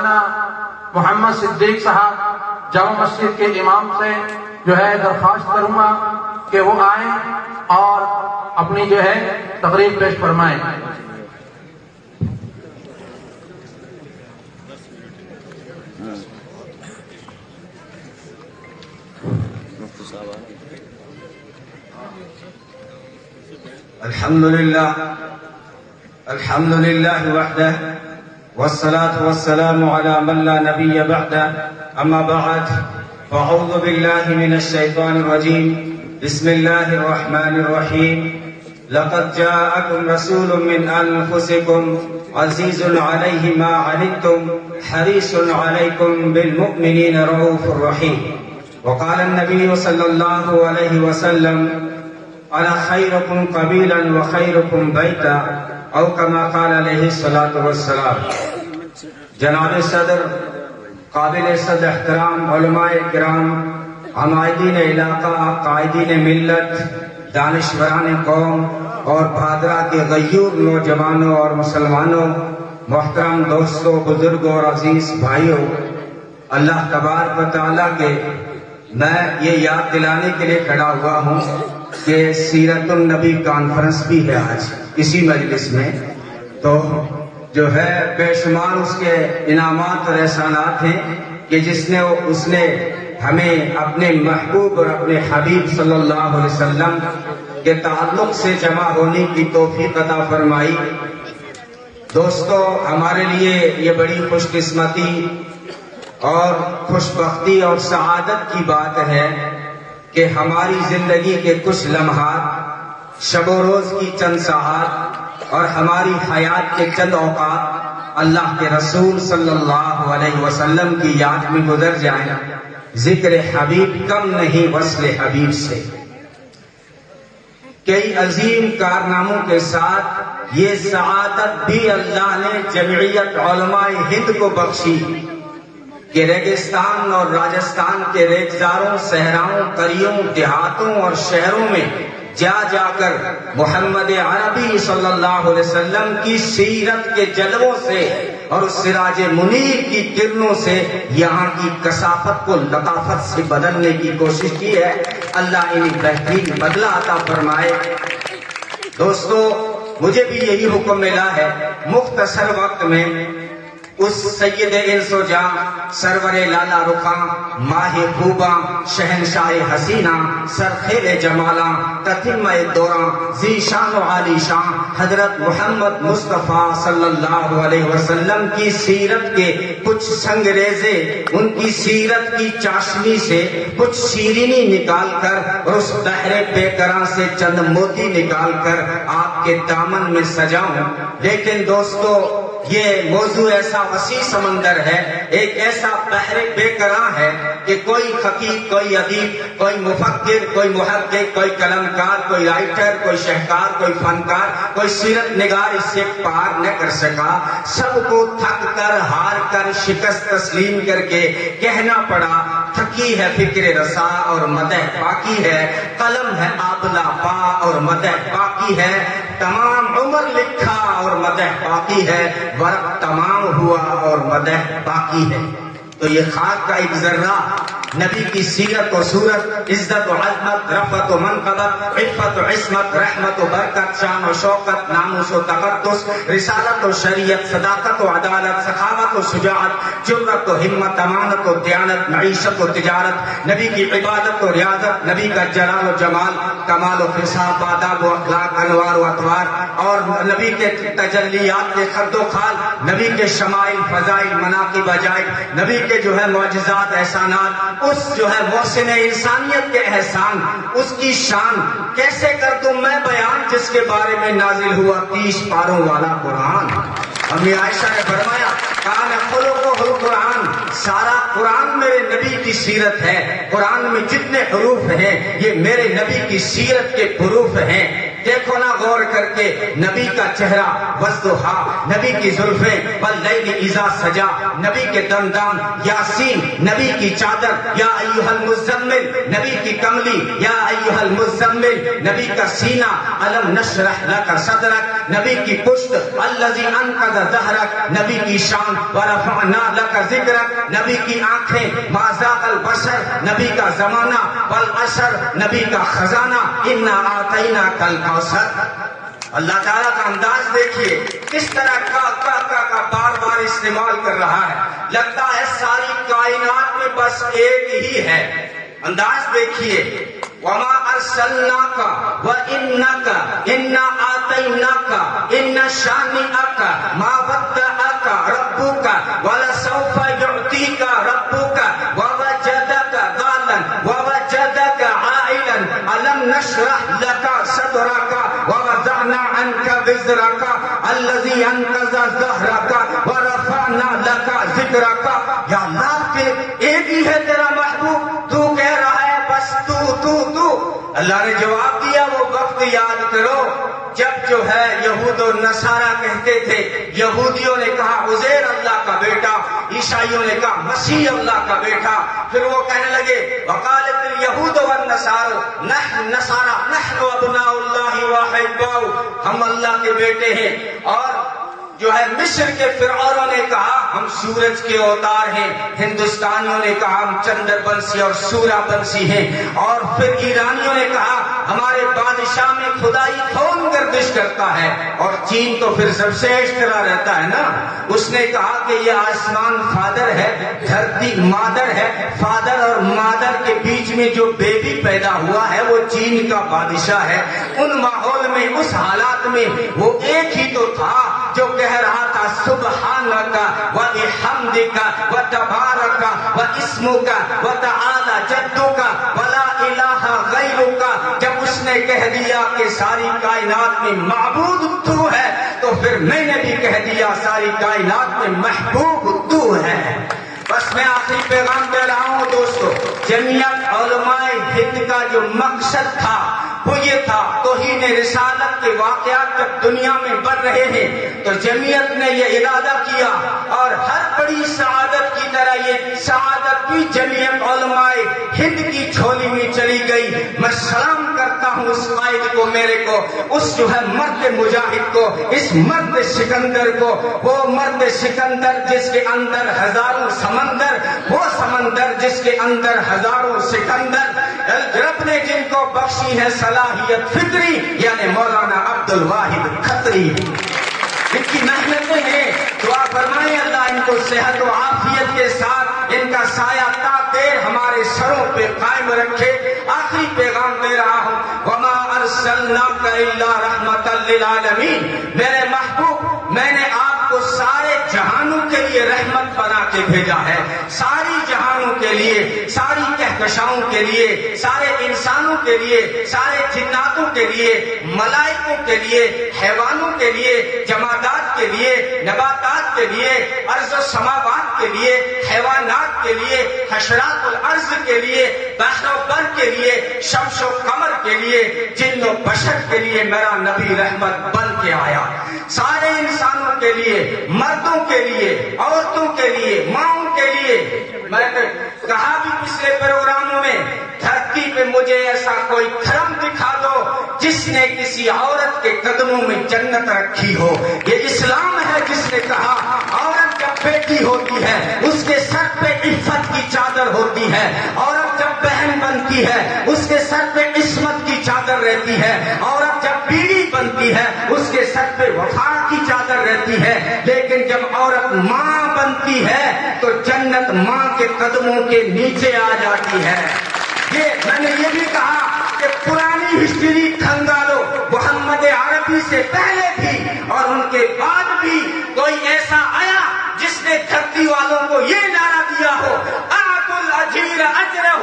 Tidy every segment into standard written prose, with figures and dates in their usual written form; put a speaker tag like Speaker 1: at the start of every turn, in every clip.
Speaker 1: مولانا محمد صدیق صاحب جامع مسجد کے امام سے جو ہے درخواست کروں گا کہ وہ آئیں اور اپنی جو ہے تقریر پیش فرمائیں۔
Speaker 2: الحمد لله وحده والصلاة والسلام على من لا نبي بعده أما بعد فأعوذ بالله من الشيطان الرجيم بسم الله الرحمن الرحيم لقد جاءكم رسول من أنفسكم عزيز عليه ما عنتم حريص عليكم بالمؤمنين رؤوف رحيم وقال النبي صلى الله عليه وسلم أنا خيركم قبيلا وخيركم بيتا او كما قال علیہ الصلاۃ والسلام۔ جناب صدر، قابل صد احترام علماء کرام، عمائدین علاقہ، قائدین ملت، دانشوران قوم اور بھادرہ کے غیور نوجوانوں اور مسلمانوں، محترم دوستوں، بزرگوں اور عزیز بھائیوں، اللہ تبارک و تعالیٰ کے میں یہ یاد دلانے کے لیے کھڑا ہوا ہوں کہ سیرت النبی کانفرنس بھی ہے آج اسی مجلس میں، تو جو ہے بے شمار اس کے انعامات اور احسانات ہیں کہ اس نے ہمیں اپنے محبوب اور اپنے حبیب صلی اللہ علیہ وسلم کے تعلق سے جمع ہونے کی توفیق عطا فرمائی۔ دوستو، ہمارے لیے یہ بڑی خوش قسمتی اور خوش بختی اور سعادت کی بات ہے کہ ہماری زندگی کے کچھ لمحات، شب و روز کی چند ساعات اور ہماری حیات کے چند اوقات اللہ کے رسول صلی اللہ علیہ وسلم کی یاد میں گزر جائیں۔ ذکر حبیب کم نہیں وصل حبیب سے۔ کئی عظیم کارناموں کے ساتھ یہ سعادت بھی اللہ نے جمعیت علماء ہند کو بخشی کہ ریگستان اور راجستھان کے ریگزاروں، صحراؤں، قریوں، دیہاتوں اور شہروں میں جا جا کر محمد عربی صلی اللہ علیہ وسلم کی سیرت کے جلووں سے اور اس سراج منیر کی کرنوں سے یہاں کی کثافت کو لطافت سے بدلنے کی کوشش کی ہے۔ اللہ انہیں بہترین بدلہ عطا فرمائے۔ دوستو، مجھے بھی یہی حکم ملا ہے مختصر وقت میں اس سید انس و جاں، سرور لالا رخاں، ماہ خوباں، شہنشاہ حسینہ، سرخیل جمالاں، تتمہ دوراں، ذی شان و عالی شان حضرت محمد مصطفیٰ صلی اللہ علیہ وسلم کی سیرت کے کچھ سنگریزے، ان کی سیرت کی چاشنی سے کچھ شیرینی نکال کر اور اس بحر بے کراں سے چند موتی نکال کر آپ کے دامن میں سجاؤں۔ لیکن دوستو، یہ موضوع ایسا وسیع سمندر ہے، ایک ایسا بحر بے کراں ہے کہ کوئی خطیب، کوئی ادیب، کوئی مفکر، کوئی محقق، کوئی قلمکار، کوئی رائٹر، کوئی شہکار، کوئی فنکار، کوئی سیرت نگار اس سے پار نہ کر سکا۔ سب کو تھک کر، ہار کر، شکست تسلیم کر کے کہنا پڑا، تھکی ہے فکر رسا اور مدح باقی ہے، قلم ہے آبلہ پا اور مدح باقی ہے، تمام عمر لکھا اور مدح باقی ہے، ورق تمام ہوا اور مدح باقی ہے۔ تو یہ خاک کا ایک ذرہ نبی کی سیرت و صورت، عزت و عظمت، رفعت و منقبت، عفت و عصمت، رحمت و برکت، شان و شوکت، ناموس و تقدس، رسالت و شریعت، صداقت و عدالت، سخاوت و شجاعت، جرأت و ہمت، امانت و دیانت، معیشت و تجارت، نبی کی عبادت و ریاضت، نبی کا جلال و جمال، کمال و خصاب، آداب و اخلاق، انوار و اطوار، اور نبی کے تجلیات کے خد و خال، نبی کے شمائل، فضائل، مناقب، عجائب، نبی کے جو ہے معجزات، احسانات، اس جو ہے محسن انسانیت کے احسان، اس کی شان کیسے کر دوں میں بیان جس کے بارے میں نازل ہوا 30 پاروں والا قرآن۔ امی عائشہ نے فرمایا کان خلقہ القرآن، سارا قرآن میرے نبی کی سیرت ہے، قرآن میں جتنے حروف ہیں یہ میرے نبی کی سیرت کے حروف ہیں۔ دیکھو نا غور کر کے نبی کا چہرہ والضحیٰ، نبی کی زلفیں واللیل اذا سجا، نبی کے دندان یاسین، نبی کی چادر یا ایھا المزمل، نبی کی کملی یا ایھا المزمل، نبی کا سینہ الم نشرح لک صدرک، نبی کی پشت الذی انقض ظہرک، نبی کی شان ورفعنا لک ذکرک، نبی کی آنکھیں ما ذاق البصر، نبی کا زمانہ والعصر، نبی کا خزانہ انا اعطیناک الکوثر۔ اللہ تعالیٰ کا انداز دیکھیے کس طرح کا بار بار استعمال کر رہا ہے، لگتا ہے ساری کائنات میں بس ایک ہی ہے۔ انداز دیکھیے وما ارسلناک وانک انا اعطیناک ان شانئک ما ودعک ربک ولسوف یعطیک ربک ووجدک ضالا ووجدک عائلا الم نشرح لک صدرک ووضعنا عنک وزرک الذی انقض ظہرک ورفعنا لک ذکرک۔ یا اللہ کے ایک ہی ہے تیرا محبوب، تو کہہ رہا ہے بس تو۔ اللہ نے جواب دیا وہ وقت یاد کرو جب جو ہے یہود و نصارہ کہتے تھے، یہودیوں نے کہا عزیر اللہ کا بیٹا، عیسائیوں نے کہا مسیح اللہ کا بیٹا، پھر وہ کہنے لگے وقالت الیہود والنصارى نحن ابناء اللہ واحباؤ، ہم اللہ کے بیٹے ہیں۔ اور جو ہے مصر کے فرعونوں نے کہا ہم سورج کے اوتار ہیں، ہندوستانیوں نے کہا ہم چندر بنسی اور سورا بنسی ہیں، اور پھر ایرانیوں نے کہا ہمارے بادشاہ میں خدائی کون گردش کرتا ہے، اور چین تو پھر سب سے اشترا رہتا ہے نا، اس نے کہا کہ یہ آسمان فادر ہے، دھرتی مادر ہے، فادر اور مادر کے بیچ میں جو بیبی پیدا ہوا ہے وہ چین کا بادشاہ ہے۔ ان ماحول میں، اس حالات میں وہ ایک ہی تو تھا جو کہہ رہا تھا سبحانک وبحمدک وتبارک واسمک وتعالی جدک ولا الہ غیرک۔ جب اس نے کہہ دیا کہ ساری کائنات میں معبود تو ہے تو پھر میں نے بھی کہہ دیا ساری کائنات میں محبوب تو ہے۔ بس میں آخری پیغام دے رہا ہوں دوستو، جمعیت علماء ہند کا جو مقصد تھا وہ یہ تھا، توہین رسالت کے واقعات جب دنیا میں بڑھ رہے ہیں تو جمعیت نے یہ ارادہ کیا، اور ہر بڑی سعادت کی طرح یہ سعادت بھی جمعیت علماء ہند کی جھولی میں چلی گئی۔ میں سلام کرتا ہوں اس قائد کو، میرے کو، اس جو ہے مرد مجاہد کو، اس مرد سکندر کو، وہ مرد سکندر جس کے اندر ہزاروں سمندر، وہ سمندر جس کے اندر ہزاروں سکندر، رب نے جن کو بخشی ہے صلاحیت فکری، یعنی مولانا عبد الواحد کھتری، ان کی محنتیں ہیں، دعا فرمائیں اللہ ان کو صحت و عافیت کے ساتھ ان کا سایہ تا دیر ہمارے سروں پہ قائم رکھے۔ آخری پیغام دے رہا ہوں وما ارسلناک الا رحمۃ للعالمین، میرے محبوب میں نے آپ کو سارے جہانوں کے لیے رحمت بنا کے بھیجا ہے، ساری جہانوں کے لیے، ساری کہکشاؤں کے لیے، سارے انسانوں کے لیے، سارے جناتوں کے لیے، ملائکوں کے لیے، حیوانوں کے لیے، جمادات کے لیے، نباتات کے لیے، ارض و سماوات کے لیے، حیوانات کے لیے، حشرات الارض کے لیے، بحر و بر کے لیے، شمس و قمر کے لیے، جن و بشر کے لیے میرا نبی رحمت بن کے آیا، سارے انسانوں کے لیے، مردوں کے لیے، عورتوں کے لیے، ماؤں کے لیے۔ میں نے کہا بھی پچھلے پروگراموں میں دھرتی پہ مجھے ایسا کوئی دھرم دکھا دو جس نے کسی عورت کے قدموں میں جنت رکھی ہو۔ یہ اسلام ہے جس نے کہا عورت جب بیٹی ہوتی ہے اس کے سر پہ عفت کی چادر ہوتی ہے، عورت جب بہن بنتی ہے اس کے سر پہ عصمت کی چادر رہتی ہے، عورت جب بیوی بنتی ہے اس کے سر پہ وفا کی چادر رہتی ہے، لیکن جب عورت ماں بنتی ہے تو جنت ماں کے قدموں کے نیچے آ جاتی ہے۔ یہ میں نے یہ بھی کہا کہ پرانی ہسٹری کھنگالو، محمد عربی سے پہلے بھی اور ان کے بعد بھی کوئی ایسا آیا جس نے دھرتی والوں کو یہ نعرہ دیا ہو اعطوا الاجیر اجرہ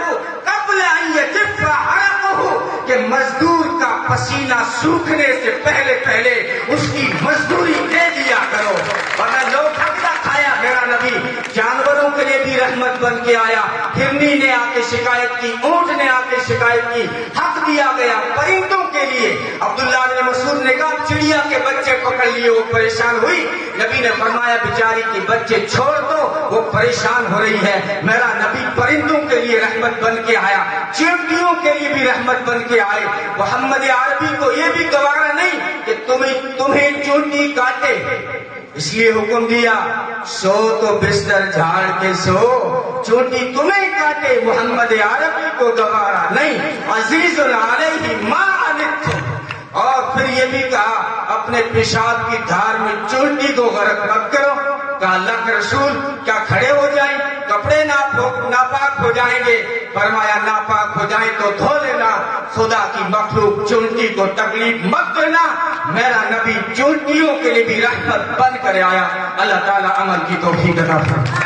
Speaker 2: قبل ان یجف عرقہ، کہ مزدور کا پسینہ سوکھنے سے پہلے پہلے اس کی مزدوری دے دیا کرو، ورنہ لوگ حق کھایا۔ میرا نبی جانوروں کے لیے بھی رحمت بن کے آیا، ہرنی نے آ کے شکایت کی، اونٹ نے آ کے شکایت کی، حق دیا گیا، پرندوں کے کے لیے. عبداللہ بن مسعود نے کہا چڑیا کے بچے پکڑ لیے, وہ پریشان ہوئی. نبی نے فرمایا بیچاری کے بچے چھوڑ دو, وہ پریشان ہو رہی ہے. میرا نبی پرندوں کے لیے رحمت بن کے آیا, چیونٹیوں کے لیے بھی رحمت بن کے آئے. محمد عربی کو یہ بھی گوارا نہیں کہ تمہیں چونٹی کاٹے, اس لیے حکم دیا سو تو بستر جھاڑ کے سو, چونٹی تمہیں کاٹے محمد عربی کو گوارا نہیں. عزیز علیہ ما عنتم. اور پھر یہ بھی کہا اپنے پیشاب کی دھار میں چونٹی کو غرق مت کرو. کہا اللہ کے رسول کیا کھڑے ہو جائیں, کپڑے ناپاک ہو جائیں گے؟ فرمایا ناپاک ہو جائیں تو دھو لینا, خدا کی مخلوق چونٹی کو تکلیف مت کرنا. میرا نبی چونٹیوں کے لیے بھی رحمت بن کر آیا. اللہ تعالیٰ عمل کی توفیق عطا فرمائے.